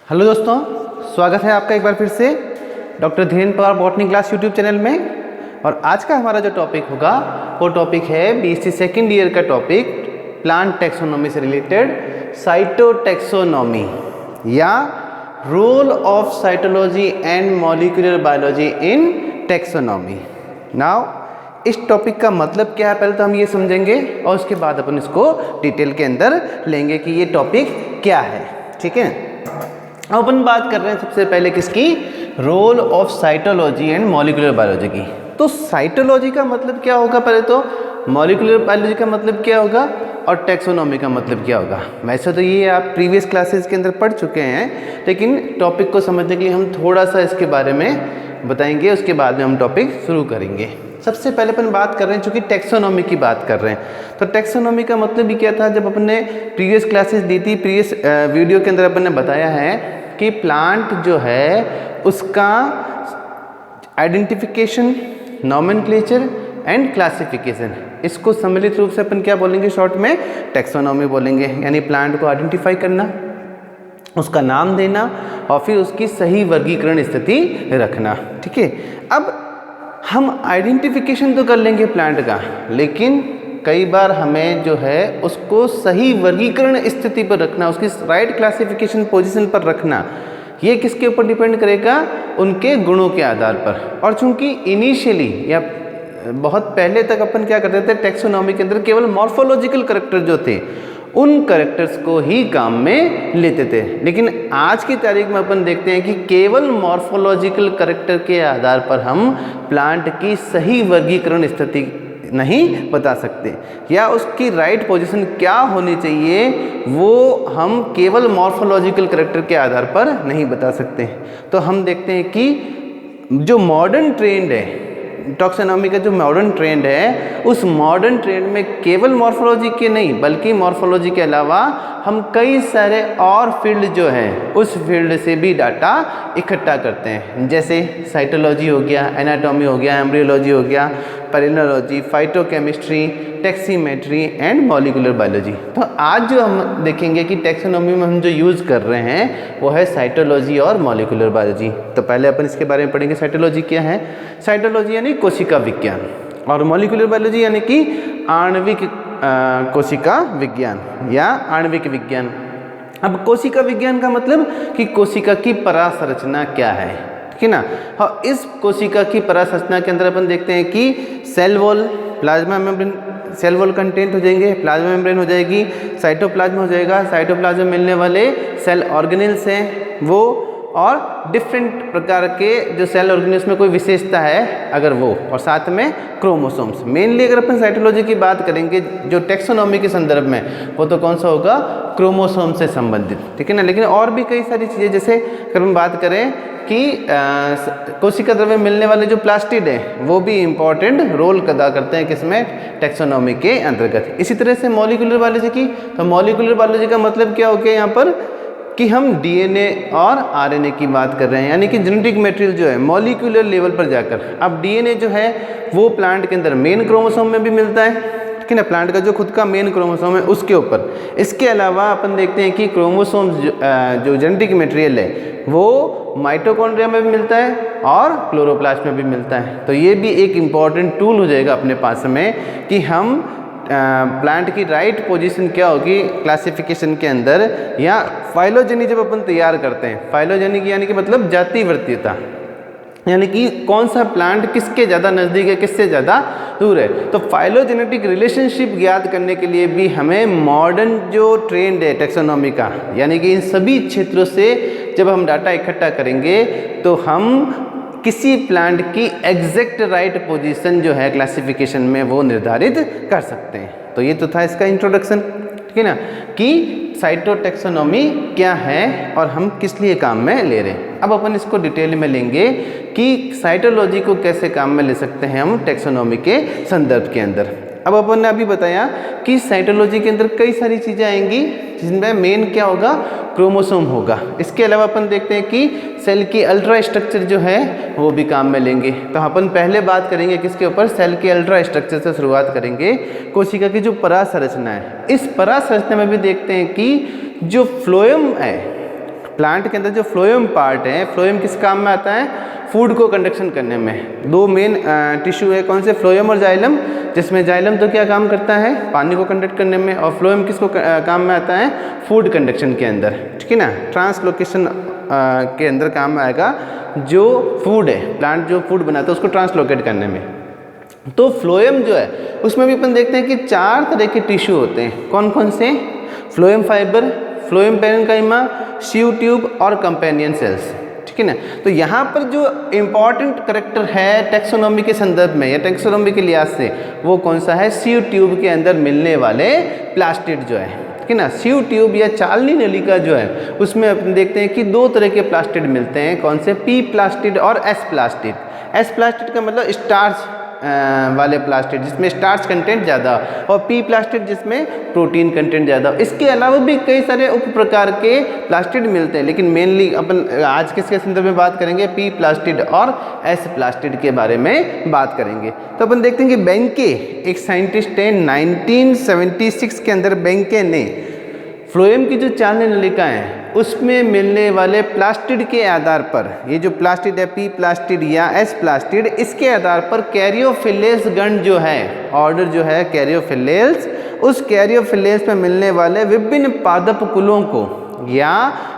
Hello दोस्तों, स्वागत है आपका एक बार फिर से doctor Dhirendra Pawar botany class YouTube channel में। और आज का हमारा जो टॉपिक होगा वो टॉपिक है बीएससी सेकेंड ईयर का टॉपिक प्लांट टैक्सोनॉमी से रिलेटेड साइटोटैक्सोनॉमी या role of cytology and molecular biology in taxonomy. Now इस टॉपिक का मतलब क्या है पहले तो हम ये समझेंगे और उसके बाद अपन इसको डिटेल के अंदर लेंगे कि ये टॉपिक क्या है। ठीक है, अब अपन बात कर रहे हैं सबसे पहले किसकी, role of cytology and molecular biology की। तो साइटोलॉजी का मतलब क्या होगा पहले तो, मॉलिक्यूलर बायोलॉजी का मतलब क्या होगा और टैक्सोनॉमी का मतलब क्या होगा। वैसे तो ये आप प्रीवियस क्लासेस के अंदर पढ़ चुके हैं, लेकिन टॉपिक को समझने के लिए हम थोड़ा सा इसके बारे में बताएंगे, उसके बाद में हम टॉपिक शुरू करेंगे। सबसे पहले अपन बात कर रहे हैं, चूँकि टैक्सोनॉमी की बात कर रहे हैं, तो टैक्सोनॉमी का मतलब भी क्या था। जब अपन ने प्रीवियस क्लासेस दी थी, प्रीवियस वीडियो के अंदर अपन ने बताया है कि प्लांट जो है उसका आइडेंटिफिकेशन, नॉमेनक्लेचर एंड क्लासिफिकेशन, इसको सम्मिलित रूप से अपन क्या बोलेंगे, शॉर्ट में टैक्सोनॉमी बोलेंगे। यानी प्लांट को आइडेंटिफाई करना, उसका नाम देना और फिर उसकी सही वर्गीकरण स्थिति रखना। ठीक है, अब हम आइडेंटिफिकेशन तो कर लेंगे प्लांट का, लेकिन कई बार हमें जो है उसको सही वर्गीकरण स्थिति पर रखना, उसकी राइट क्लासिफिकेशन पोजीशन पर रखना, ये किसके ऊपर डिपेंड करेगा, उनके गुणों के आधार पर। और चूंकि इनिशियली या बहुत पहले तक अपन क्या करते थे, टैक्सोनॉमी के अंदर केवल मॉर्फोलॉजिकल कैरेक्टर जो थे उन कैरेक्टर्स को ही काम में लेते थे, लेकिन आज की तारीख में अपन देखते हैं कि केवल मॉर्फोलॉजिकल कैरेक्टर के आधार पर हम प्लांट की सही वर्गीकरण स्थिति नहीं बता सकते, या उसकी राइट पोजीशन क्या होनी चाहिए वो हम केवल मॉर्फोलॉजिकल कैरेक्टर के आधार पर नहीं बता सकते। तो हम देखते हैं कि जो मॉडर्न ट्रेंड है, टैक्सोनॉमी का जो मॉडर्न ट्रेंड है, उस मॉडर्न ट्रेंड में केवल मॉर्फोलॉजी के नहीं बल्कि मॉर्फोलॉजी के अलावा हम कई सारे और फील्ड जो हैं उस फील्ड से भी डाटा इकट्ठा करते हैं। जैसे साइटोलॉजी हो गया, एनाटॉमी हो गया, एम्ब्रियोलॉजी हो गया, palynology, phytochemistry, taximetry and molecular biology. तो आज जो हम देखेंगे कि टैक्सोनॉमी में हम जो यूज़ कर रहे हैं वो है साइटोलॉजी और मॉलिक्यूलर बायोलॉजी। तो पहले अपन इसके बारे में पढ़ेंगे, साइटोलॉजी क्या है। साइटोलॉजी यानी कोशिका विज्ञान और मॉलिक्यूलर बायोलॉजी यानी कि आणविक कोशिका विज्ञान या आणविक विज्ञान। अब कोशिका विज्ञान का मतलब कि कोशिका की परासंरचना क्या है, ठीक है ना। और इस कोशिका की परासंरचना के अंदर अपन देखते हैं कि cell wall, plasma membrane, cell wall content हो जाएंगे, प्लाज्मा मेम्ब्रेन हो जाएगी, साइटोप्लाज्म हो जाएगा, साइटोप्लाज्म में मिलने वाले सेल ऑर्गेनेल्स हैं वो, और डिफरेंट प्रकार के जो सेल ऑर्गेनेल्स में कोई विशेषता है अगर वो, और साथ में क्रोमोसोम्स। मेनली अगर अपन साइटोलॉजी की बात करेंगे जो टैक्सोनॉमी के संदर्भ में, वो तो कौन सा होगा, क्रोमोसोम से संबंधित, ठीक है ना। लेकिन और भी कई सारी चीज़ें, जैसे अगर हम बात करें कि कोशिका द्रव्य मिलने वाले जो प्लास्टिड है वो भी इम्पॉर्टेंट रोल अदा करते हैं किसमें, टैक्सोनॉमी के अंतर्गत। इसी तरह से मॉलिक्यूलर बायोलॉजी की, तो मॉलिक्यूलर बायोलॉजी का मतलब क्या हो गया यहाँ पर कि हम डीएनए और आरएनए की बात कर रहे हैं, यानी कि जेनेटिक मटेरियल जो है मॉलिक्यूलर लेवल पर जाकर। अब डीएनए जो है वो प्लांट के अंदर मेन क्रोमोसोम में भी मिलता है, ठीक है ना, प्लांट का जो खुद का मेन क्रोमोसोम है उसके ऊपर। इसके अलावा अपन देखते हैं कि क्रोमोसोम्स जो जेनेटिक मटेरियल है वो माइटोकॉन्ड्रिया में भी मिलता है और क्लोरोप्लास्ट में भी मिलता है। तो ये भी एक इम्पॉर्टेंट टूल हो जाएगा अपने पास में कि हम प्लांट की राइट पोजीशन क्या होगी क्लासिफिकेशन के अंदर, या फाइलोजेनी जब अपन तैयार करते हैं, फाइलोजेनी की यानी कि मतलब जाति वर्तीयता, यानी कि कौन सा प्लांट किसके ज़्यादा नज़दीक है, किससे ज़्यादा दूर है। तो फाइलोजेनेटिक रिलेशनशिप ज्ञात करने के लिए भी हमें मॉडर्न जो ट्रेंड है टैक्सोनॉमी का, यानी कि इन सभी क्षेत्रों से जब हम डाटा इकट्ठा करेंगे तो हम किसी प्लांट की एग्जैक्ट राइट पोजीशन जो है क्लासिफिकेशन में वो निर्धारित कर सकते हैं। तो ये तो था इसका इंट्रोडक्शन, ठीक है ना, कि साइटोटैक्सोनॉमी क्या है और हम किस लिए काम में ले रहे हैं। अब अपन इसको डिटेल में लेंगे कि साइटोलॉजी को कैसे काम में ले सकते हैं हम टैक्सोनॉमी के संदर्भ के अंदर। अब अपन ने अभी बताया कि साइटोलॉजी के अंदर कई सारी चीज़ें आएंगी, जिसमें मेन क्या होगा, क्रोमोसोम होगा। इसके अलावा अपन देखते हैं कि सेल की अल्ट्रा स्ट्रक्चर जो है वो भी काम में लेंगे। तो अपन पहले बात करेंगे किसके ऊपर, सेल के अल्ट्रा स्ट्रक्चर से शुरुआत करेंगे। कोशिका की जो परासंरचना है, इस परासंरचना में भी देखते हैं कि जो फ्लोएम है, प्लांट के अंदर जो फ्लोएम पार्ट है, फ्लोएम किस काम में आता है? फूड को कंडक्शन करने में। दो मेन टिश्यू है, कौन से? फ्लोएम और जाइलम, जिसमें जाइलम तो क्या काम करता है? पानी को कंडक्ट करने में, और फ्लोएम किसको काम में आता है? फूड कंडक्शन के अंदर, ठीक है ना, ट्रांसलोकेशन के अंदर काम में आएगा। जो फूड है, प्लांट जो फूड बनाता है उसको ट्रांसलोकेट करने में। तो फ्लोएम जो है उसमें भी अपन देखते हैं कि 4 तरह के टिश्यू होते हैं। कौन कौन से? Phloem fibre, phloem parenchyma, sieve tube और कंपेनियन सेल्स, ठीक है ना। तो यहाँ पर जो इम्पॉर्टेंट करेक्टर है टैक्सोनॉमी के संदर्भ में या टैक्सोनॉमी के लिहाज से, वो कौन सा है? सीव ट्यूब के अंदर मिलने वाले प्लास्टिड जो है, ठीक है ना। सीव ट्यूब या चालनी नलिका जो है उसमें अपन देखते हैं कि 2 तरह के प्लास्टिड मिलते हैं। कौन से? पी प्लास्टिड और एस प्लास्टिड। एस प्लास्टिड का मतलब स्टार्च वाले प्लास्टिड, जिसमें स्टार्च कंटेंट ज़्यादा, और पी प्लास्टिड जिसमें प्रोटीन कंटेंट ज़्यादा। इसके अलावा भी कई सारे उप प्रकार के प्लास्टिड मिलते हैं, लेकिन मेनली अपन आज किसके संदर्भ में बात करेंगे? पी प्लास्टिड और एस प्लास्टिड के बारे में बात करेंगे। तो अपन देखते हैं कि बेंके एक साइंटिस्ट है, 1976 के अंदर बेंके ने फ्लोएम की जो चालनी नलिका है उसमें मिलने वाले प्लास्टिड के आधार पर, ये जो प्लास्टिड है पी प्लास्टिड या एस प्लास्टिड, इसके आधार पर कैरियोफिलेस गण जो है, ऑर्डर जो है कैरियोफिलेस, उस कैरियोफिलेस में मिलने वाले विभिन्न पादप कुलों को या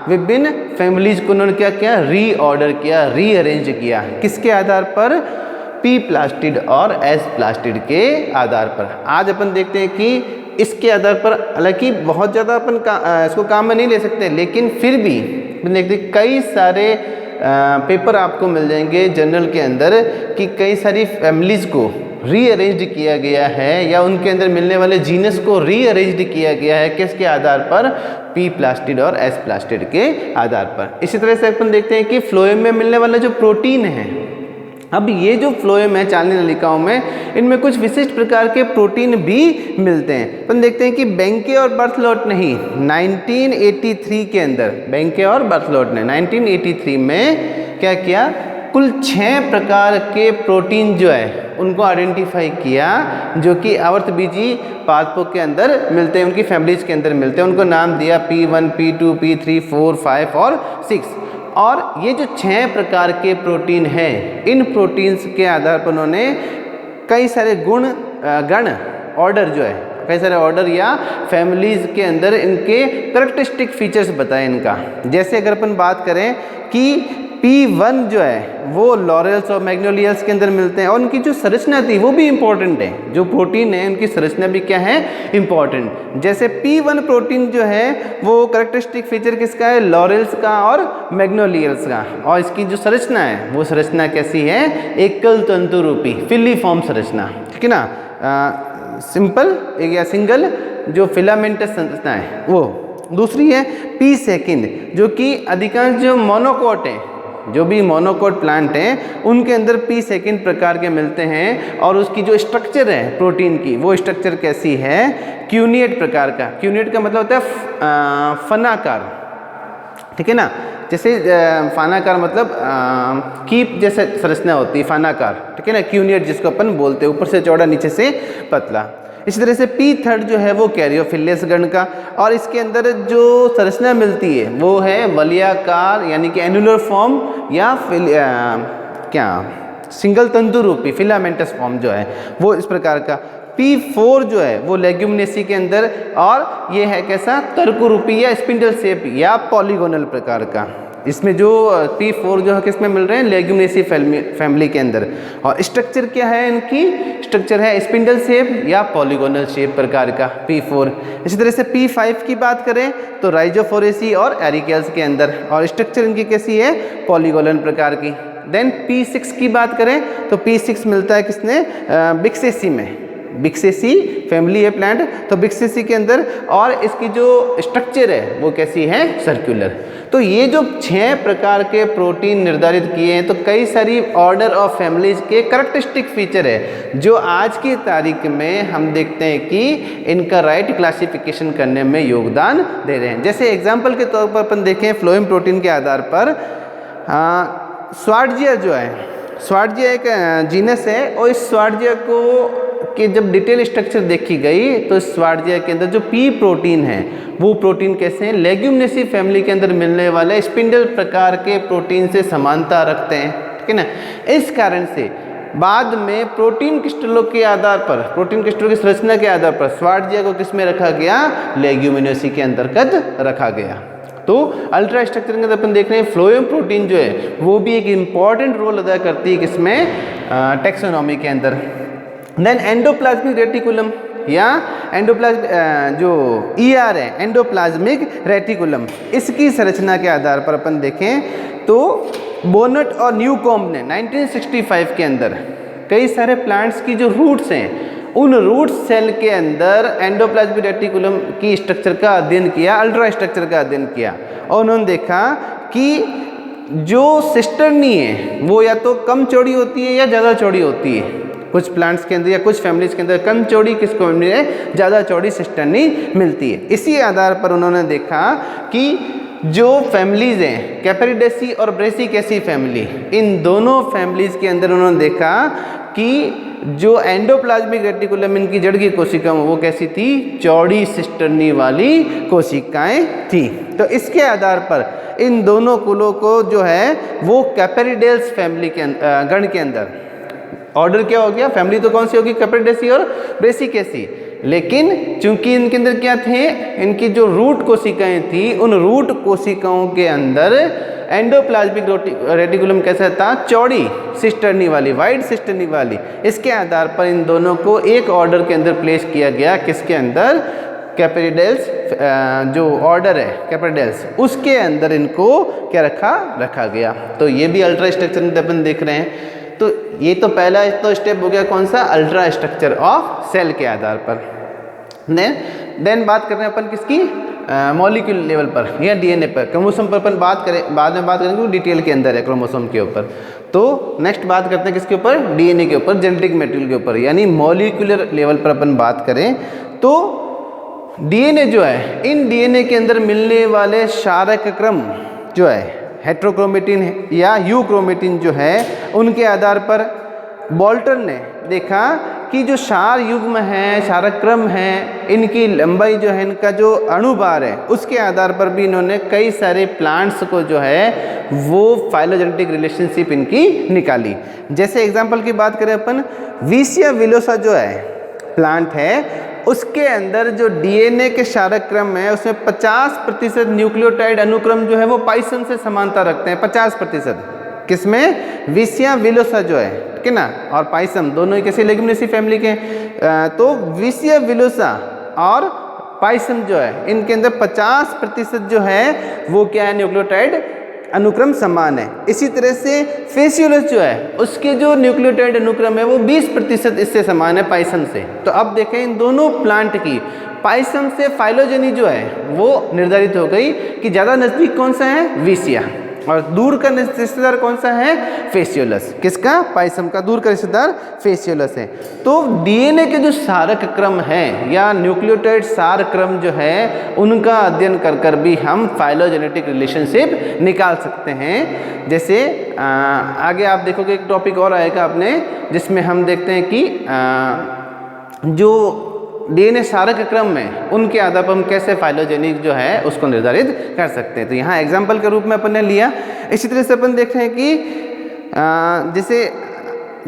विभिन्न फैमिलीज को उन्होंने क्या किया? रीऑर्डर किया, रीअरेंज किया। किसके आधार पर? पी प्लास्टिड और एस प्लास्टिड के आधार पर। आज अपन देखते हैं कि इसके आधार पर, हालांकि बहुत ज़्यादा अपन इसको काम में नहीं ले सकते, लेकिन फिर भी देखते हैं कई सारे पेपर आपको मिल जाएंगे जर्नल के अंदर कि कई सारी फैमिलीज को रीअरेंज किया गया है या उनके अंदर मिलने वाले जीनस को रीअरेंज किया गया है। किसके आधार पर? पी प्लास्टिड और एस प्लास्टिड के आधार पर। इसी तरह से अपन देखते हैं कि फ्लोएम में मिलने वाला जो प्रोटीन है, अब ये जो फ्लोएम है चालनी नलिकाओं में, इनमें कुछ विशिष्ट प्रकार के प्रोटीन भी मिलते हैं। अपन देखते हैं कि बेंके और बर्थलोट ने ही 1983 के अंदर, बेंके और बर्थलोट ने 1983 में क्या किया? कुल 6 प्रकार के प्रोटीन जो है उनको आइडेंटिफाई किया, जो कि आवर्तबीजी पादपों के अंदर मिलते हैं, उनकी फैमिलीज के अंदर मिलते हैं। उनको नाम दिया P1, P2, P3, 4, 5 और 6। और ये जो 6 प्रकार के प्रोटीन हैं, इन प्रोटीन्स के आधार पर उन्होंने कई सारे गण ऑर्डर जो है, कई सारे ऑर्डर या फैमिलीज के अंदर इनके करेक्टरिस्टिक फीचर्स बताए इनका। जैसे अगर अपन बात करें कि P1 जो है वो लॉरेल्स और मैग्नोलियल्स के अंदर मिलते हैं, और उनकी जो संरचना थी वो भी इम्पॉर्टेंट है। जो प्रोटीन है उनकी संरचना भी क्या है? इम्पॉर्टेंट। जैसे P1 प्रोटीन जो है वो करेक्टरिस्टिक फीचर किसका है? लॉरेल्स का और मैग्नोलियल्स का। और इसकी जो संरचना है वो संरचना कैसी है? एकल तंतु रूपी फिलीफॉर्म संरचना, ठीक है ना, सिंपल या सिंगल जो फिलामेंटस संरचना है वो। दूसरी है P सेकेंड, जो कि अधिकांश जो मोनोकोट है, जो भी मोनोकोट प्लांट हैं उनके अंदर P सेकेंड प्रकार के मिलते हैं। और उसकी जो स्ट्रक्चर है प्रोटीन की, वो स्ट्रक्चर कैसी है? क्यूनिएट प्रकार का। क्यूनिएट का मतलब होता है फनाकार, ठीक है ना। जैसे फानाकार मतलब कीप जैसे संरचना होती है, फानाकार, ठीक है ना। क्यूनिएट जिसको अपन बोलते हैं, ऊपर से चौड़ा नीचे से पतला। इसी तरह से P3 जो है वो कैरियोफिलेस गण का, और इसके अंदर जो संरचना मिलती है वो है वलयाकार यानी कि एनुलर फॉर्म या सिंगल तंतु रूपी फिलामेंटस फॉर्म जो है वो इस प्रकार का। P4 जो है वो लेग्यूमिनेसी के अंदर, और ये है कैसा? तर्कु रूपी या स्पिंडल शेप या पॉलीगोनल प्रकार का। इसमें जो P4 जो है किस में मिल रहे हैं? लेग्यूमिनेसी फैमिली के अंदर। और स्ट्रक्चर क्या है इनकी? स्ट्रक्चर है स्पिंडल शेप या पॉलीगोनल शेप प्रकार का P4। इसी तरह से P5 की बात करें तो राइजोफोरेसी और एरिकेल्स के अंदर, और स्ट्रक्चर इनकी कैसी है? पॉलीगोनल प्रकार की। देन P6 की बात करें तो P6 मिलता है किसने? बिक्सेसी में। बिक्सेसी फैमिली है प्लांट, तो बिक्सेसी के अंदर, और इसकी जो स्ट्रक्चर है वो कैसी है? सर्कुलर। तो ये जो 6 प्रकार के प्रोटीन निर्धारित किए हैं, तो कई सारी ऑर्डर ऑफ फैमिलीज के करेक्टरिस्टिक फीचर है जो आज की तारीख में हम देखते हैं कि इनका राइट क्लासिफिकेशन करने में योगदान दे रहे हैं। जैसे एग्जाम्पल के तौर पर अपन देखें फ्लोएम प्रोटीन के आधार पर, स्वार्जिया जो है, स्वार्जिया एक जीनस है, और इस स्वार्जिया को कि जब डिटेल स्ट्रक्चर देखी गई तो स्वार्जिया के अंदर जो पी प्रोटीन है वो प्रोटीन कैसे हैं, लेग्यूमिनेसी फैमिली के अंदर मिलने वाले स्पिंडल प्रकार के प्रोटीन से समानता रखते हैं, ठीक है ना। इस कारण से बाद में प्रोटीन क्रिस्टलों के आधार पर, प्रोटीन क्रिस्टलों की संरचना के आधार पर स्वार्जिया को किस में रखा गया, लेग्यूमिनेसी के अंतर्गत रखा गया। तो अल्ट्रा स्ट्रक्चर के अंदर अपन देख रहे हैं फ्लोएम प्रोटीन जो है वो भी एक इम्पॉर्टेंट रोल अदा करती है किसमें, टैक्सोनॉमी के अंदर। देन एंडोप्लाज्मिक रेटिकुलम या जो ER है एंडोप्लाज्मिक रेटिकुलम, इसकी संरचना के आधार पर अपन देखें तो बोनट और न्यूकॉम्ब ने 1965 के अंदर कई सारे प्लांट्स की जो रूट्स हैं उन रूट सेल के अंदर एंडोप्लाज्मिक रेटिकुलम की स्ट्रक्चर का अध्ययन किया, अल्ट्रा स्ट्रक्चर का अध्ययन किया और उन्होंने देखा कि जो सिस्टर्नी है वो या तो कम चौड़ी होती है या ज़्यादा चौड़ी होती है। कुछ प्लांट्स के अंदर या कुछ फैमिलीज के अंदर कम चौड़ी, किसको मिले, ज़्यादा चौड़ी सिस्टर्नी मिलती है। इसी आधार पर उन्होंने देखा कि जो फैमिलीज़ हैं कैपेरिडेसी और ब्रेसिकेसी फैमिली, इन दोनों फैमिलीज़ के अंदर उन्होंने देखा कि जो एंडोप्लाज्मिक रेटिकुलम इनकी जड़ की कोशिकाएं वो कैसी थी, चौड़ी सिस्टर्नी वाली कोशिकाएं थी। तो इसके आधार पर इन दोनों कुलों को जो है वो कैपेरिडेल्स फैमिली के गण के अंदर ऑर्डर क्या हो गया, फैमिली तो कौन सी होगी, कैपेरिडेसी और ब्रेसिकेसी, लेकिन चूंकि इनके अंदर क्या थे, इनकी जो रूट कोशिकाएं थी उन रूट कोशिकाओं के अंदर एंडोप्लाज्मिक रेटिकुलम कैसा था, चौड़ी सिस्टर्नी वाली, वाइड सिस्टर्नी वाली। इसके आधार पर इन दोनों को एक ऑर्डर के अंदर प्लेस किया गया, किसके अंदर, कैपेरिडेल्स, जो ऑर्डर है कैपेरिडेल्स उसके अंदर इनको क्या रखा गया। तो ये भी अल्ट्रा स्ट्रक्चर में अपन देख रहे हैं। तो ये तो पहला तो स्टेप हो गया कौन सा, अल्ट्रा स्ट्रक्चर ऑफ सेल के आधार पर। देन बात कर रहे हैं अपन किसकी, मॉलिक्यूल लेवल पर या DNA पर। क्रोमोसोम पर अपन बात करें, बाद में बात करेंगे, डिटेल के अंदर है क्रोमोसोम के ऊपर। तो नेक्स्ट बात करते हैं किसके ऊपर, DNA के ऊपर, जेनेटिक मटेरियल के ऊपर, यानी मॉलिक्यूलर लेवल पर अपन बात करें तो DNA जो है, इन DNA के अंदर मिलने वाले क्षारक क्रम जो है हेट्रोक्रोमेटिन या यूक्रोमेटिन जो है उनके आधार पर बोल्टर ने देखा कि जो क्षार युग्म है, क्षारक क्रम है, इनकी लंबाई जो है, इनका जो अणुभार है, उसके आधार पर भी इन्होंने कई सारे प्लांट्स को जो है वो फाइलोजेनेटिक रिलेशनशिप इनकी निकाली। जैसे एग्जांपल की बात करें अपन, विसिया विलोसा जो है प्लांट है उसके अंदर जो DNA के क्षारक क्रम है उसमें 50% न्यूक्लियोटाइड अनुक्रम जो है वो पाइसन से समानता रखते हैं, 50%। किसमें, विसिया विलोसा जो है, ठीक है ना, और पाइसम दोनों ही कैसे लेग्यूमिनेसी फैमिली के। तो विसिया विलोसा और पाइसम जो है इनके अंदर 50% जो है वो क्या है, न्यूक्लियोटाइड अनुक्रम समान है। इसी तरह से फेसियोलस जो है उसके जो न्यूक्लियोटाइड अनुक्रम है वो 20% इससे समान है पाइसम से। तो अब देखें इन दोनों प्लांट की पाइसम से फाइलोजेनी जो है वो निर्धारित हो गई कि ज़्यादा नज़दीक कौन सा है, विसिया, और दूर का रिश्तेदार कौन सा है, फेसियोलस। किसका, पाइसम का दूर का रिश्तेदार फेसियोलस है। तो DNA के जो क्षारक क्रम है या न्यूक्लियोटाइड क्षार क्रम जो है उनका अध्ययन कर भी हम फाइलोजेनेटिक रिलेशनशिप निकाल सकते हैं। जैसे आगे आप देखोगे एक टॉपिक और आएगा अपने, जिसमें हम देखते हैं कि जो DNA क्षारक क्रम में उनके आधार पर हम कैसे फाइलोजेनिक जो है उसको निर्धारित कर सकते हैं। तो यहाँ एग्जाम्पल के रूप में अपन ने लिया। इसी तरह से अपन देख रहे हैं कि जैसे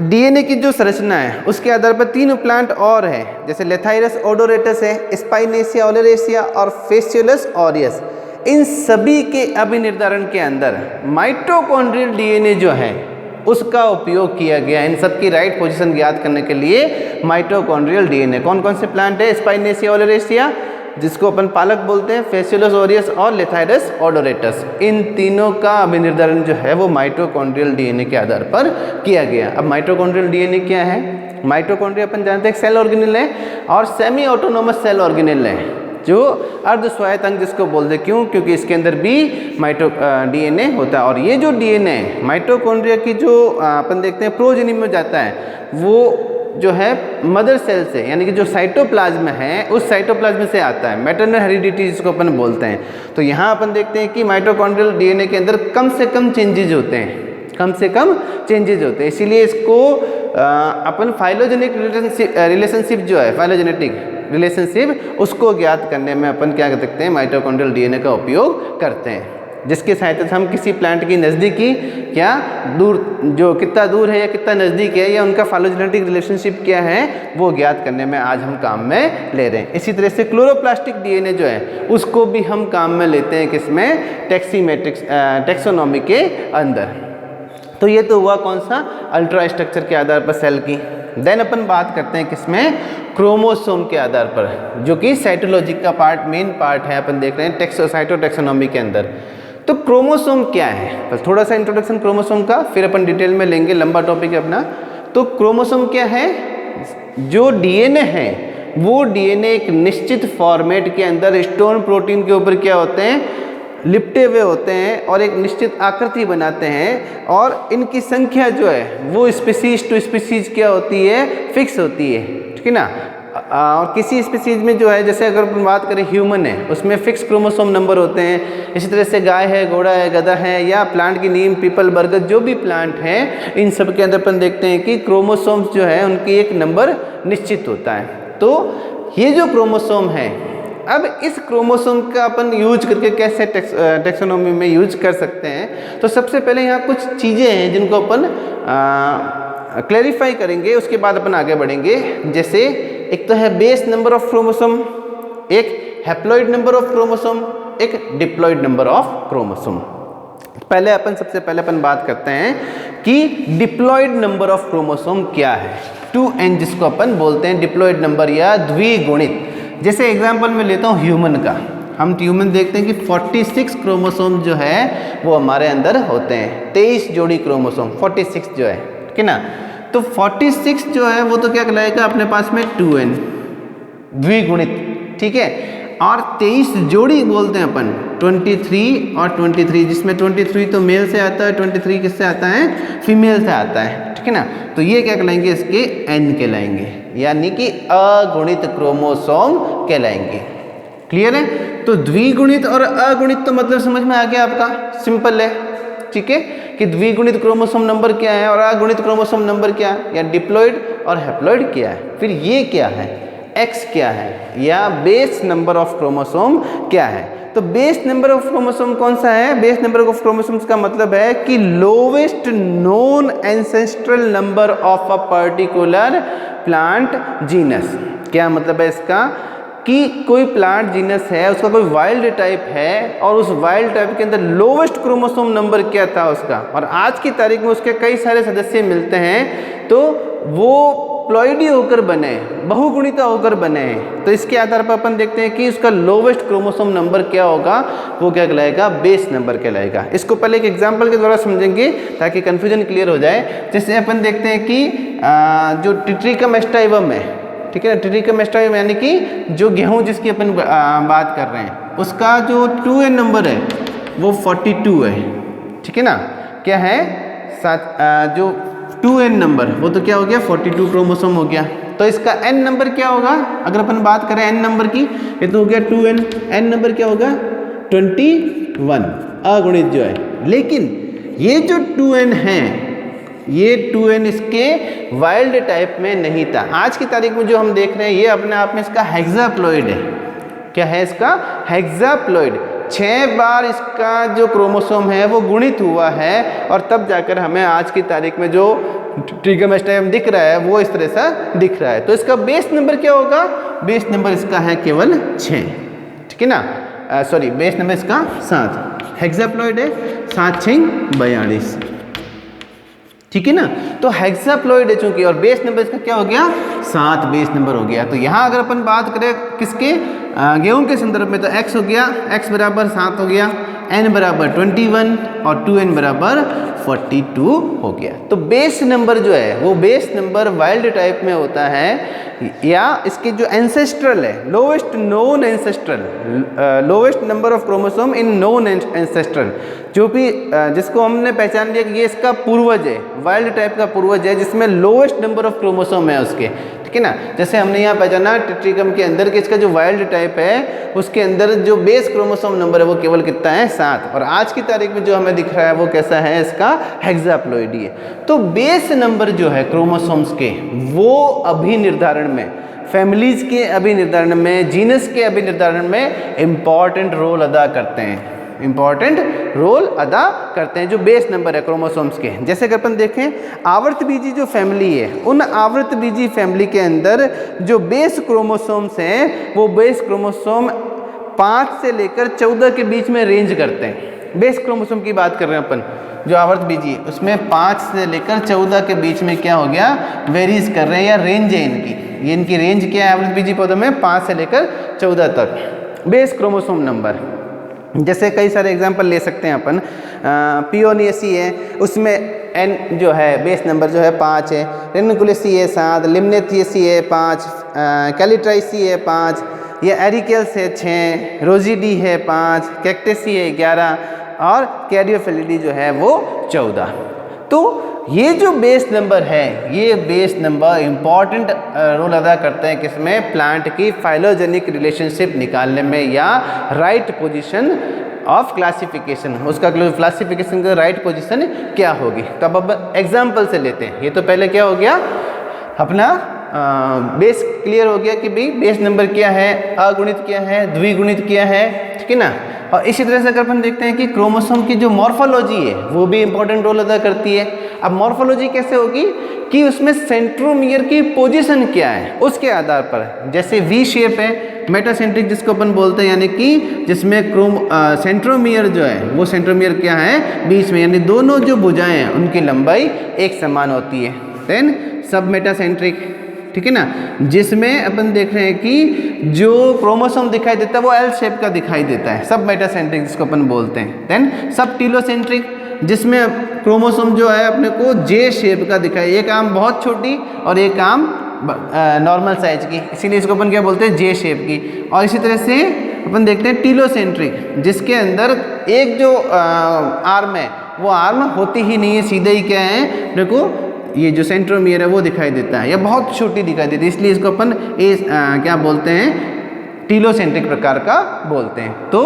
DNA की जो संरचना है उसके आधार पर 3 प्लांट और है, जैसे लेथाइरस ओडोरेटस है, स्पाइनेसिया ओलेरेसिया और फेसियोलस ऑरियस। इन सभी के अभिनिर्धारण के अंदर माइटोकॉन्ड्रियल DNA जो है उसका उपयोग किया गया। इन सब की राइट पोजीशन ज्ञात करने के लिए माइटोकॉन्ड्रियल DNA। कौन कौन से प्लांट है, स्पाइनेसिया ओलेरेसिया जिसको अपन पालक बोलते हैं, फेसियोलस ऑरियस और लेथाइरस ओडोरेटस, इन तीनों का अभिनिर्धारण जो है वो माइटोकॉन्ड्रियल DNA के आधार पर किया गया। अब माइटोकॉन्ड्रियल DNA क्या है, माइटोकॉन्ड्रिया अपन जानते हैं एक सेल ऑर्गेनेल है और सेमी ऑटोनोमस सेल ऑर्गेनेल है जो अर्ध स्वायत्त अंग जिसको बोलते हैं। क्यों, क्योंकि इसके अंदर भी DNA होता है। और ये जो DNA माइटोकॉन्ड्रिया की जो अपन देखते हैं प्रोजेनी में जाता है वो जो है मदर सेल से, यानी कि जो साइटोप्लाज्म है उस साइटोप्लाज्म से आता है, मैटरनल हेरिडिटी जिसको अपन बोलते हैं। तो यहाँ अपन देखते हैं कि माइटोकॉन्ड्रियल DNA के अंदर कम से कम चेंजेज होते हैं, कम से कम चेंजेज होते हैं। इसीलिए इसको अपन फाइलोजेनिक रिलेशनशिप जो है, फाइलोजेनेटिक रिलेशनशिप, उसको ज्ञात करने में अपन क्या कर सकते हैं, माइटोकॉन्ड्रियल डीएनए का उपयोग करते हैं, जिसकी सहायता से हम किसी प्लांट की नज़दीकी क्या दूर, जो कितना दूर है या कितना नज़दीक है या उनका फाइलोजेनेटिक रिलेशनशिप क्या है वो ज्ञात करने में आज हम काम में ले रहे हैं। इसी तरह से क्लोरोप्लास्टिक डीएनए जो है उसको भी हम काम में लेते हैं, किसमें, टैक्सोनॉमी के अंदर। तो ये तो हुआ कौन सा, अल्ट्रा स्ट्रक्चर के आधार पर सेल की। देन अपन बात करते हैं किसमें, क्रोमोसोम के आधार पर, जो कि साइटोलॉजी का पार्ट, मेन पार्ट है, अपन देख रहे हैं साइटोटैक्सोनॉमी के अंदर। तो क्रोमोसोम क्या है, बस थोड़ा सा इंट्रोडक्शन क्रोमोसोम का, फिर अपन डिटेल में लेंगे, लंबा टॉपिक है अपना। तो क्रोमोसोम क्या है, जो डीएनए है वो डीएनए एक निश्चित फॉर्मेट के अंदर स्टोन प्रोटीन के ऊपर क्या होते हैं, लिपटे हुए होते हैं और एक निश्चित आकृति बनाते हैं, और इनकी संख्या जो है वो स्पीसीज टू स्पीसीज क्या होती है, फिक्स होती है, ठीक है ना। और किसी स्पीसीज में जो है, जैसे अगर अपन बात करें ह्यूमन है, उसमें फिक्स क्रोमोसोम नंबर होते हैं। इसी तरह से गाय है, घोड़ा है, गधा है, या प्लांट की नीम, पीपल, बरगद, जो भी प्लांट है, इन सब के अंदर अपन देखते हैं कि क्रोमोसोम्स जो है उनकी एक नंबर निश्चित होता है। तो ये जो क्रोमोसोम है, अब इस क्रोमोसोम का अपन यूज करके कैसे टैक्सोनॉमी में यूज कर सकते हैं, तो सबसे पहले यहाँ कुछ चीज़ें हैं जिनको अपन क्लैरिफाई करेंगे, उसके बाद अपन आगे बढ़ेंगे। जैसे एक तो है बेस नंबर ऑफ क्रोमोसोम, एक हैप्लॉइड नंबर ऑफ क्रोमोसोम, एक डिप्लॉइड नंबर ऑफ क्रोमोसोम। पहले अपन सबसे पहले अपन बात करते हैं कि डिप्लॉइड नंबर ऑफ क्रोमोसोम क्या है, 2n जिसको अपन बोलते हैं डिप्लॉइड नंबर या द्विगुणित। जैसे एग्जांपल में लेता हूँ ह्यूमन का, हम ह्यूमन देखते हैं कि 46 क्रोमोसोम जो है वो हमारे अंदर होते हैं, 23 जोड़ी क्रोमोसोम, 46 जो है, ठीक है ना। तो 46 जो है वो तो क्या कहलाएगा अपने पास में 2n द्विगुणित, ठीक है। और 23 जोड़ी बोलते हैं अपन 23 और 23, जिसमें 23 तो मेल से आता है, 23 किससे आता है, फीमेल से आता है, ठीक है ना। तो ये क्या कहलाएंगे, इसके n कहलाएंगे, यानी कि अगुणित क्रोमोसोम कहलाएंगे। क्लियर है। तो द्विगुणित और अगुणित तो मतलब समझ में आ गया आपका, सिंपल है, ठीक है, कि द्विगुणित क्रोमोसोम नंबर क्या है और अगुणित क्रोमोसोम नंबर क्या है, या डिप्लॉइड और हैप्लॉइड क्या है। फिर ये क्या है, एक्स क्या है, या बेस नंबर ऑफ क्रोमोसोम क्या है। तो बेस नंबर ऑफ क्रोमोसोम कौन सा है, बेस नंबर ऑफ क्रोमोसोम्स का मतलब है कि lowest known ancestral number of a particular plant genus. क्या मतलब है इसका, कि कोई प्लांट जीनस है, उसका कोई वाइल्ड टाइप है, और उस वाइल्ड टाइप के अंदर लोवेस्ट क्रोमोसोम नंबर क्या था उसका, और आज की तारीख में उसके कई सारे सदस्य मिलते हैं, तो वो प्लॉइडी होकर बने, बहुगुणिता होकर बने हैं। तो इसके आधार पर अपन देखते हैं कि उसका लोवेस्ट क्रोमोसोम नंबर क्या होगा, वो क्या कहलाएगा, बेस नंबर कहलाएगा। इसको पहले एक एग्जांपल के द्वारा समझेंगे ताकि कंफ्यूजन क्लियर हो जाए। जैसे अपन देखते हैं कि जो टिट्रिकम एस्टाइवम है, ठीक है ना, टिट्रिकम एस्टाइवम यानी कि जो गेहूँ जिसकी अपन बात कर रहे हैं, उसका जो 2n नंबर है वो 42 है, ठीक है ना। क्या है, जो 2n नंबर वो तो क्या हो गया, 42 क्रोमोसोम हो गया। तो इसका n नंबर क्या होगा, अगर अपन बात करें n नंबर की, ये तो हो गया 2n, n नंबर क्या होगा 21, अगुणित जो है। लेकिन ये जो 2n है, ये 2n इसके वाइल्ड टाइप में नहीं था। आज की तारीख में जो हम देख रहे हैं ये अपने आप में इसका हेक्साप्लॉइड है। क्या है इसका, हेक्साप्लॉइड। 6 बार इसका जो क्रोमोसोम है वो गुणित हुआ है, और तब जाकर हमें आज की तारीख में जो टिट्रिकम एस्टाइवम दिख रहा है वो इस तरह से दिख रहा है। तो इसका बेस नंबर क्या होगा, बेस नंबर इसका है केवल 6, ठीक है ना, सॉरी बेस नंबर इसका 7, हेक्साप्लॉइड है, 7 6 42, ठीक है ना। तो हेक्साप्लॉइड है चूंकि, और बेस नंबर इसका क्या हो गया, 7 बेस नंबर हो गया। तो यहाँ अगर अपन बात करें किसके, गेहूं के संदर्भ में, तो x हो गया, x बराबर 7 हो गया, n बराबर 21 और 2n बराबर 42 हो गया। तो बेस नंबर जो है वो बेस नंबर वाइल्ड टाइप में होता है, या इसके जो एंसेस्ट्रल है, lowest known ancestral, lowest number of chromosome in known ancestral, जो भी जिसको हमने पहचान लिया कि ये इसका पूर्वज है, वाइल्ड टाइप का पूर्वज है, जिसमें लोवेस्ट नंबर ऑफ क्रोमोसोम है उसके, ठीक है ना। जैसे हमने यहाँ पहचाना टिट्रिकम के अंदर कि इसका जो वाइल्ड टाइप है उसके अंदर जो बेस क्रोमोसोम नंबर है वो केवल कितना है, 7 और आज की तारीख में जो हमें दिख रहा है वो कैसा है, इसका हेक्साप्लॉइडी है। तो बेस नंबर जो है क्रोमोसोम्स के वो अभी निर्धारण में, फैमिलीज के अभी निर्धारण में, जीनस के अभी निर्धारण में इम्पॉर्टेंट रोल अदा करते हैं, इम्पॉर्टेंट रोल अदा करते हैं जो बेस नंबर है क्रोमोसोम्स के। जैसे कि अपन देखें आवर्तबीजी जो फैमिली है, उन आवर्तबीजी फैमिली के अंदर जो बेस क्रोमोसोम्स हैं वो बेस क्रोमोसोम 5 से लेकर 14 के बीच में रेंज करते हैं। बेस क्रोमोसोम की बात कर रहे हैं अपन, जो आवर्तबीजी है उसमें 5 से लेकर 14 के बीच में क्या हो गया, वेरीज कर रहे हैं या रेंज है इनकी, ये इनकी रेंज क्या है आवर्तबीजी पौधों में 5 से लेकर 14 तक बेस क्रोमोसोम नंबर। जैसे कई सारे एग्जांपल ले सकते हैं अपन, पियोनियसी है उसमें एन जो है बेस नंबर जो है 5 है, रेनुकुलेसी है 7, लिम्नेथियसी है 5, कैलिट्राइसी है 5, ये एरिकेल्स है 6, रोजिडी है 5, कैक्टेसी है 11 और कैरियोफिलिडी जो है वो 14। तो ये जो बेस नंबर है, ये बेस नंबर इम्पॉर्टेंट रोल अदा करते हैं किसमें, प्लांट की फाइलोजेनिक रिलेशनशिप निकालने में या राइट पोजीशन ऑफ क्लासिफिकेशन, उसका क्लासिफिकेशन का राइट पोजीशन क्या होगी। तो अब एग्जांपल से लेते हैं। ये तो पहले क्या हो गया, अपना बेस क्लियर हो गया कि भाई बेस नंबर क्या है, अगुणित क्या है, द्विगुणित क्या है, ठीक है ना। और इसी तरह से अगर अपन देखते हैं कि क्रोमोसोम की जो मॉर्फोलॉजी है वो भी इंपॉर्टेंट रोल अदा करती है। अब मॉर्फोलॉजी कैसे होगी कि उसमें सेंट्रोमियर की पोजीशन क्या है उसके आधार पर, जैसे वी शेप है मेटासेंट्रिक जिसको अपन बोलते हैं, यानी कि जिसमें सेंट्रोमियर जो है वो सेंट्रोमियर क्या है बीच में, यानी दोनों जो भुजाएं हैं उनकी लंबाई एक समान होती है। देन सब मेटासेंट्रिक, ठीक है ना, जिसमें अपन देख रहे हैं कि जो क्रोमोसोम दिखाई देता है वो एल शेप का दिखाई देता है, सब मेटासेंट्रिक जिसको अपन बोलते हैं। देन सब टीलोसेंट्रिक जिसमें क्रोमोसोम जो है अपने को जे शेप का दिखाई, एक आर्म बहुत छोटी और एक आर्म नॉर्मल साइज की, इसीलिए इसको अपन क्या बोलते हैं जे शेप की। और इसी तरह से अपन देखते हैं टीलोसेंट्रिक जिसके अंदर एक जो आर्म है वो आर्म होती ही नहीं है, सीधे ही क्या है अपने को ये जो सेंट्रोमियर है वो दिखाई देता है या बहुत छोटी दिखाई देती है, इसलिए इसको अपन क्या बोलते हैं टीलोसेंट्रिक प्रकार का बोलते हैं। तो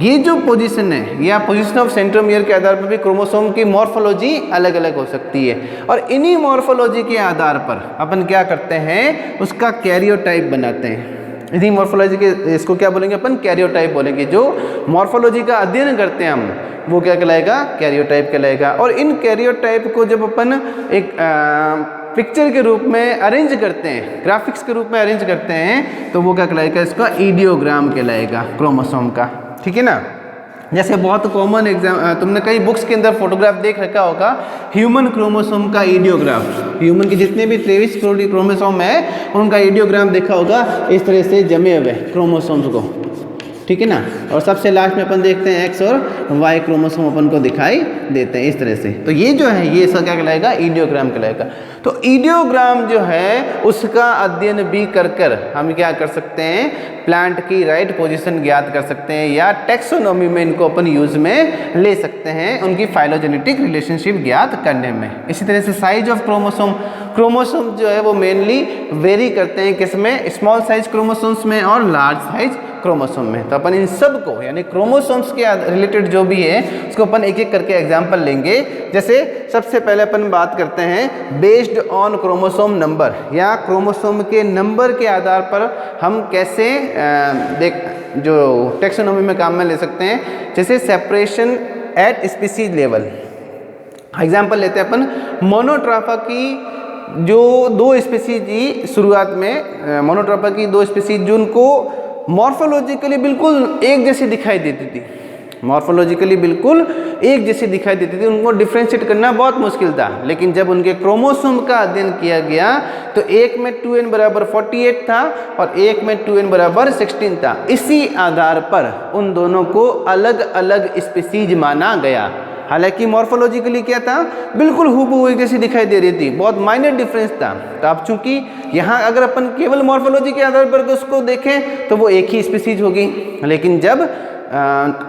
ये जो पोजीशन है या पोजीशन ऑफ सेंट्रोमियर के आधार पर भी क्रोमोसोम की मॉर्फोलॉजी अलग अलग हो सकती है और इन्हीं मॉर्फोलॉजी के आधार पर अपन क्या करते हैं उसका कैरियोटाइप बनाते हैं। इन्हीं मॉर्फोलॉजी के इसको क्या बोलेंगे अपन, कैरियोटाइप बोलेंगे। जो मॉर्फोलॉजी का अध्ययन करते हैं हम वो क्या कहलाएगा, कैरियोटाइप कहलाएगा। और इन कैरियोटाइप को जब अपन एक पिक्चर के रूप में अरेंज करते हैं, ग्राफिक्स के रूप में अरेंज करते हैं तो वो क्या कहलाएगा, इसका ईडियोग्राम कहलाएगा क्रोमोसोम का, ठीक है ना। जैसे बहुत कॉमन तुमने कई बुक्स के अंदर फोटोग्राफ देख रखा होगा ह्यूमन क्रोमोसोम का ईडियोग्राफ, ह्यूमन के जितने भी 23 क्रोमोसोम है उनका ईडियोग्राम देखा होगा, इस तरह से जमे हुए क्रोमोसोम्स को, ठीक है ना। और सबसे लास्ट में अपन देखते हैं एक्स और वाई क्रोमोसोम अपन को दिखाई देते हैं इस तरह से। तो ये जो है ये इसका क्या कहलाएगा, ईडियोग्राम कहलाएगा। तो ईडियोग्राम जो है उसका अध्ययन भी कर हम क्या कर सकते हैं, प्लांट की राइट पोजीशन ज्ञात कर सकते हैं या टैक्सोनॉमी में इनको अपन यूज में ले सकते हैं उनकी फाइलोजेनेटिक रिलेशनशिप ज्ञात करने में। इसी तरह से साइज ऑफ क्रोमोसोम जो है वो मेनली वेरी करते हैं किसमें, स्मॉल साइज क्रोमोसोम्स में और लार्ज साइज क्रोमोसोम में। तो अपन इन सब को यानी क्रोमोसोम्स के रिलेटेड जो भी है उसको अपन एक एक करके एग्जांपल लेंगे। जैसे सबसे पहले अपन बात करते हैं बेस्ड ऑन क्रोमोसोम नंबर, या क्रोमोसोम के नंबर के आधार पर हम कैसे जो टैक्सोनॉमी में काम में ले सकते हैं। जैसे separation at species level, example लेते हैं अपन मोनोट्राफा की जो 2 स्पीसीज शुरुआत में, मोनोट्राफा की 2 स्पीसीज जो उनको मॉर्फोलॉजिकली बिल्कुल एक जैसी दिखाई देती थी, मॉर्फोलॉजिकली बिल्कुल एक जैसी दिखाई देती थी, उनको डिफ्रेंशिएट करना बहुत मुश्किल था। लेकिन जब उनके क्रोमोसोम का अध्ययन किया गया तो एक में 2n बराबर 48 था और एक में 2n बराबर 16 था। इसी आधार पर उन दोनों को अलग अलग स्पीसीज माना गया। हालांकि मॉर्फोलॉजिकली क्या था, बिल्कुल हूबहू एक जैसी दिखाई दे रही थी, बहुत माइनर डिफरेंस था। तो अब चूंकि यहाँ अगर अपन केवल मॉर्फोलॉजी के आधार पर उसको देखें तो वो एक ही स्पीसीज होगी, लेकिन जब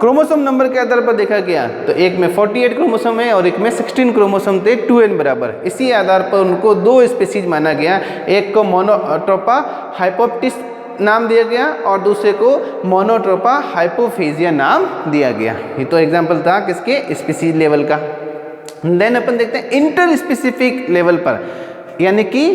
क्रोमोसोम नंबर के आधार पर देखा गया तो एक में 48 क्रोमोसोम है और एक में 16 क्रोमोसोम थे 2n बराबर। इसी आधार पर उनको 2 स्पीसीज माना गया, एक को मोनोट्रोपा हाइपोप्टिस नाम दिया गया और दूसरे को मोनोट्रोपा हाइपोफेजिया नाम दिया गया। ये तो एग्जाम्पल था किसके, स्पीसीज लेवल का। देन अपन देखते हैं इंटर स्पेसिफिक लेवल पर, यानी कि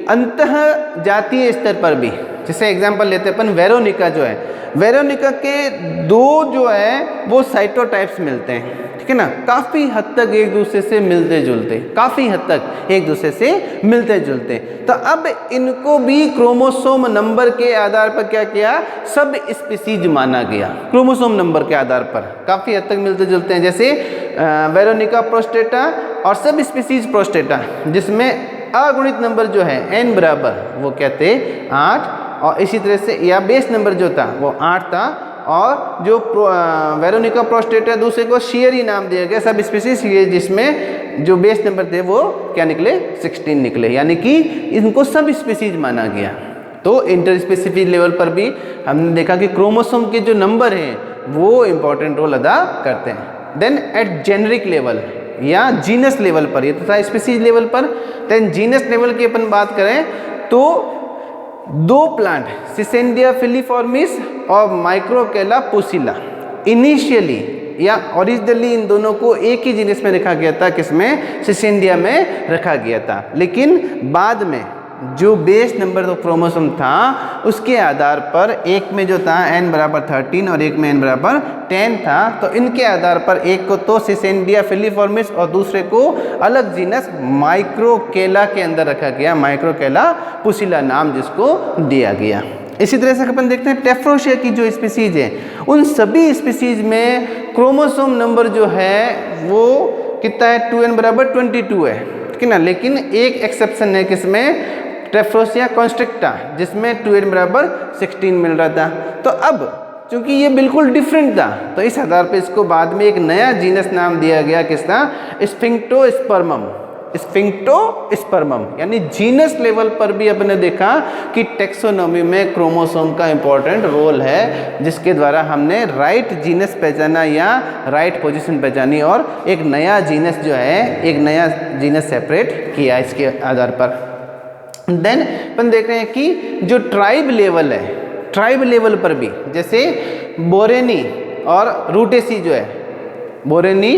अंतः जातीय स्तर पर भी। जैसे एग्जाम्पल लेते हैं अपन वेरोनिका जो है, वेरोनिका के दो जो है वो साइटोटाइप्स मिलते हैं, ठीक है ना, काफ़ी हद तक एक दूसरे से मिलते जुलते, काफ़ी हद तक एक दूसरे से मिलते जुलते। तो अब इनको भी क्रोमोसोम नंबर के आधार पर क्या किया, सब स्पीसीज माना गया। क्रोमोसोम नंबर के आधार पर काफ़ी हद तक मिलते जुलते हैं। जैसे वेरोनिका प्रोस्टेटा और सब स्पीसीज प्रोस्टेटा, जिसमें अगुणित नंबर जो है n बराबर वो कहते 8, और इसी तरह से या बेस नंबर जो था वो 8 था, और जो वेरोनिका प्रोस्टेटा दूसरे को शियरी नाम दिया गया, सब स्पीसीज, जिसमें जो बेस नंबर थे वो क्या निकले, 16 निकले, यानी कि इनको सब स्पीसीज माना गया। तो इंटर स्पेसिफिक लेवल पर भी हमने देखा कि क्रोमोसोम के जो नंबर हैं वो इम्पोर्टेंट रोल अदा करते हैं। देन एट जेनरिक लेवल या जीनस लेवल पर, ये तो था स्पीसीज लेवल पर। देन जीनस लेवल की अपन बात करें तो दो प्लांट सिसेंडिया फिलीफॉर्मिस और माइक्रोकेला पुसिला, इनिशियली या ओरिजिनली इन दोनों को एक ही जीनस में रखा गया था, किसमें, सिसेंडिया में रखा गया था। लेकिन बाद में जो बेस नंबर ऑफ क्रोमोसोम था उसके आधार पर एक में जो था n बराबर 13 और एक में n बराबर 10 था, तो इनके आधार पर एक को तो सिसेंडिया फिलीफॉर्मिस और दूसरे को अलग जीनस माइक्रोकेला के अंदर रखा गया, माइक्रोकेला पुसिला नाम जिसको दिया गया। इसी तरह से अपन देखते हैं टेफ्रोशिया की जो स्पीसीज है, उन सभी स्पीसीज में क्रोमोसोम नंबर जो है वो कितना है, 2n बराबर 22 है, ठीक है ना। लेकिन एक एक्सेप्शन है, किसमें, टेफ्रोशिया कॉन्स्ट्रिक्टा, जिसमें 2n बराबर 16 मिल रहा था। तो अब चूंकि ये बिल्कुल डिफरेंट था, तो इस आधार पर इसको बाद में एक नया जीनस नाम दिया गया, किसका, स्फिंक्टोस्पर्मम, स्फिंक्टोस्पर्मम। यानी जीनस लेवल पर भी अपने देखा कि टेक्सोनॉमी में क्रोमोसोम का इंपॉर्टेंट रोल है, जिसके द्वारा हमने राइट जीनस पहचाना या राइट पोजीशन पहचानी और एक नया जीनस जो है, एक नया जीनस सेपरेट किया इसके आधार पर। देन अपन देख रहे हैं कि जो ट्राइब लेवल है, ट्राइब लेवल पर भी जैसे बोरेनी और रूटेसी जो है, बोरेनी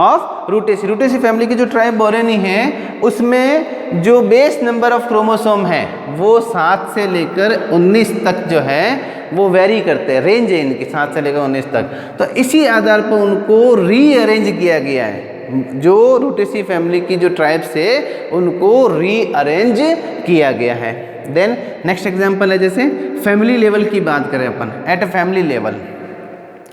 ऑफ रूटेसी, रूटेसी फैमिली की जो ट्राइब बोरेनी है उसमें जो बेस नंबर ऑफ क्रोमोसोम है वो 7 से लेकर 19 तक जो है वो वेरी करते हैं, रेंज है इनकी 7 से लेकर 19 तक। तो इसी आधार पर उनको रीअरेंज किया गया है, जो रूटेसी फैमिली की जो ट्राइब्स है उनको रीअरेंज किया गया है। देन नेक्स्ट एग्जांपल है, जैसे फैमिली लेवल की बात करें अपन, एट अ फैमिली लेवल,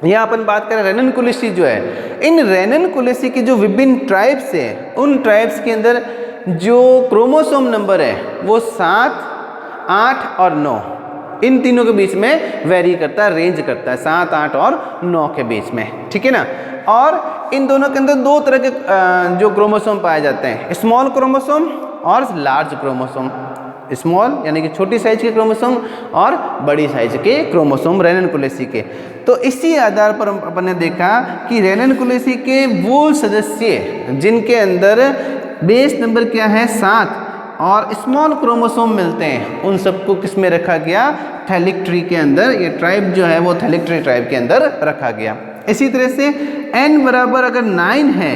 यहाँ अपन बात करें रेननकुलिसी जो है, इन रेननकुलिसी की जो विभिन्न ट्राइब्स है उन ट्राइब्स के अंदर जो क्रोमोसोम नंबर है वो 7, 8 और 9 इन तीनों के बीच में वेरी करता है, रेंज करता है, 7, 8 और 9 के बीच में, ठीक है ना। और इन दोनों के अंदर दो तरह के जो क्रोमोसोम पाए जाते हैं, स्मॉल क्रोमोसोम और लार्ज क्रोमोसोम। स्मॉल यानी कि छोटी साइज के क्रोमोसोम और बड़ी साइज के क्रोमोसोम रेननकुलिसी के। तो इसी आधार पर अपन ने देखा कि रेननकुलिसी के वो सदस्य जिनके अंदर बेस नंबर क्या है 7 और स्मॉल क्रोमोसोम मिलते हैं, उन सबको किस में रखा गया, थैलिक ट्री के अंदर। ये ट्राइब जो है वो थैलिक ट्री ट्राइब के अंदर रखा गया। इसी तरह से n बराबर अगर 9 है,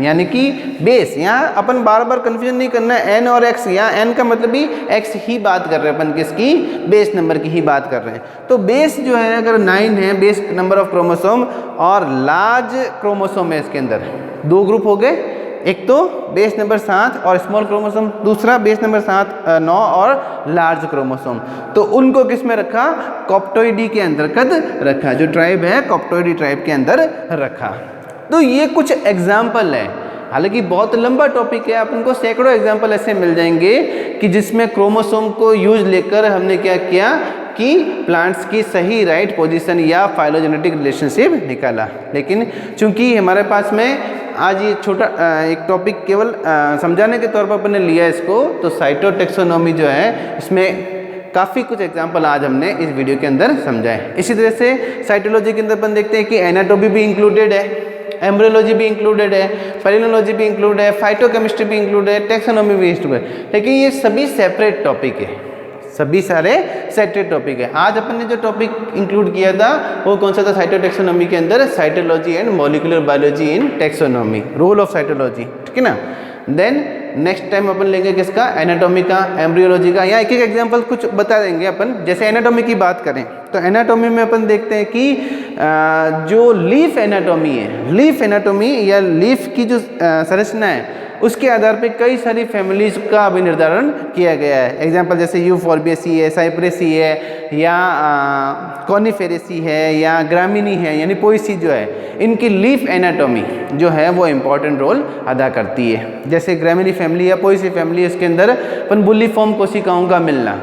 यानी कि बेस, यहाँ अपन बार बार कंफ्यूजन नहीं करना है n और x, यहाँ n का मतलब भी x ही बात कर रहे हैं अपन, किसकी, बेस नंबर की ही बात कर रहे हैं। तो बेस जो है अगर 9 है, बेस नंबर ऑफ क्रोमोसोम, और लार्ज क्रोमोसोम है, इसके अंदर दो ग्रुप हो गए, एक तो बेस नंबर 7 और स्मॉल क्रोमोसोम, दूसरा बेस नंबर 7, 9 और लार्ज क्रोमोसोम। तो उनको किस में रखा, कॉप्टोइडी के अंतर्गत रखा, जो ट्राइब है कॉप्टोइडी ट्राइब के अंदर रखा। तो ये कुछ एग्जाम्पल है, हालांकि बहुत लंबा टॉपिक है, अपन को सैकड़ों एग्जाम्पल ऐसे मिल जाएंगे कि जिसमें क्रोमोसोम को यूज लेकर हमने क्या किया कि प्लांट्स की सही राइट पोजीशन या फाइलोजेनेटिक रिलेशनशिप निकाला। लेकिन चूंकि हमारे पास में आज ये छोटा एक टॉपिक केवल समझाने के तौर पर अपन ने लिया इसको, तो साइटोटेक्सोनॉमी जो है इसमें काफ़ी कुछ एग्जाम्पल आज हमने इस वीडियो के अंदर समझाए। इसी तरह से साइटोलॉजी के अंदर अपन देखते हैं कि एनाटॉमी भी इंक्लूडेड है, एम्ब्रियोलॉजी भी इंक्लूडेड है, फेलिनोलॉजी भी इंक्लूडेड है, फाइटोकेमिस्ट्री भी इंक्लूडेड है, टेक्सोनॉमी भी इंक्लूडेड है। लेकिन ये सभी सेपरेट टॉपिक है, सभी सारे सेटेड टॉपिक है। आज अपन ने जो टॉपिक इंक्लूड किया था वो कौन सा था साइटोटैक्सोनॉमी के अंदर, cytology and molecular biology in taxonomy, role of cytology, ठीक है ना। देन नेक्स्ट टाइम अपन लेंगे किसका, एनाटॉमी का, एम्ब्रियोलॉजी का। यहाँ एक एक एग्जांपल कुछ बता देंगे अपन। जैसे एनाटॉमी की बात करें तो एनाटॉमी में अपन देखते हैं कि जो लीफ एनाटॉमी है, लीफ एनाटॉमी या लीफ की जो संरचना है उसके आधार पे कई सारी फैमिलीज का अभी निर्धारण किया गया है। एग्जांपल जैसे यूफॉर्बिएसी है, साइप्रेसी है, या कॉनिफेरेसी है, या ग्रामिनी है, यानी पोएसी जो है, इनकी लीफ एनाटॉमी जो है वो इम्पॉर्टेंट रोल अदा करती है। जैसे ग्रामिनी फैमिली या पोएसी फैमिली, उसके अंदर अपन बुल्लीफॉर्म कोशिकाओं का मिलना,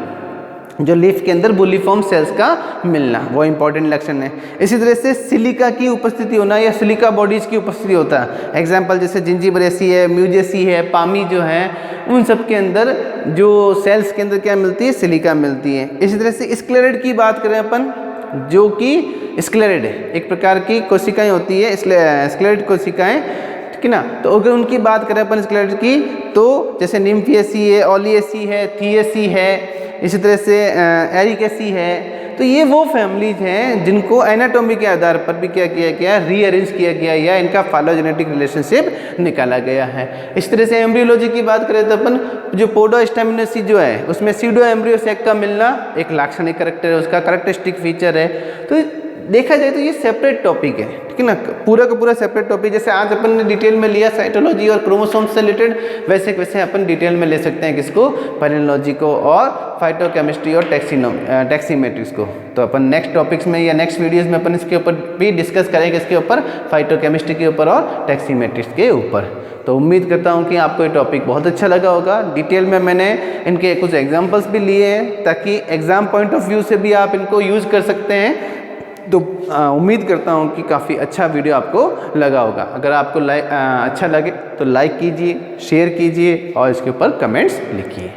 जो लीफ के अंदर बुल्लीफॉर्म सेल्स का मिलना, वो इंपॉर्टेंट लक्षण है। इसी तरह से सिलिका की उपस्थिति होना या सिलिका बॉडीज की उपस्थिति होता है। एग्जांपल जैसे जिंजीबरेसी है, म्यूजेसी है, पामी जो है, उन सब के अंदर जो सेल्स के अंदर क्या मिलती है, सिलिका मिलती है। इसी तरह से स्क्लेरेड की बात करें अपन, जो कि स्क्लेरेड है, एक प्रकार की कोशिकाएं होती है स्क्लेरेड कोशिकाएं, ठीक है ना। तो अगर उनकी बात करें अपन स्क्लेरेड की, तो जैसे निम्फिएसी है, ओलिएसी है, थिएसी है, इसी तरह से एरिकेसी है। तो ये वो फैमिलीज हैं जिनको एनाटॉमी के आधार पर भी क्या किया गया, रीअरेंज किया गया या इनका फाइलोजेनेटिक रिलेशनशिप निकाला गया है। इस तरह से एम्ब्रियोलॉजी की बात करें तो अपन जो पोडोस्टेमिनेसी जो है उसमें सीडो एम्ब्रियो सैक का मिलना एक लाक्षणिक कैरेक्टर है, उसका कैरेक्टरिस्टिक फीचर है। तो देखा जाए तो ये सेपरेट टॉपिक है, ठीक है ना, पूरा का पूरा सेपरेट टॉपिक। जैसे आज अपन ने डिटेल में लिया साइटोलॉजी और क्रोमोसोम्स से रिलेटेड, वैसे वैसे अपन डिटेल में ले सकते हैं किसको, पैलिनोलॉजी को और फाइटोकेमिस्ट्री और टैक्सीमेट्रिक्स को। तो अपन नेक्स्ट टॉपिक्स में या नेक्स्ट वीडियोज़ में अपन इसके ऊपर भी डिस्कस करेंगे, इसके ऊपर फाइटोकेमिस्ट्री के ऊपर और टैक्सीमेट्रिक्स के ऊपर। तो उम्मीद करता हूँ कि आपको ये टॉपिक बहुत अच्छा लगा होगा। डिटेल में मैंने इनके कुछ एग्जाम्पल्स भी लिए हैं ताकि एग्ज़ाम पॉइंट ऑफ व्यू से भी आप इनको यूज़ कर सकते हैं। तो उम्मीद करता हूँ कि काफ़ी अच्छा वीडियो आपको लगा होगा। अगर आपको अच्छा लगे तो लाइक कीजिए, शेयर कीजिए और इसके ऊपर कमेंट्स लिखिए।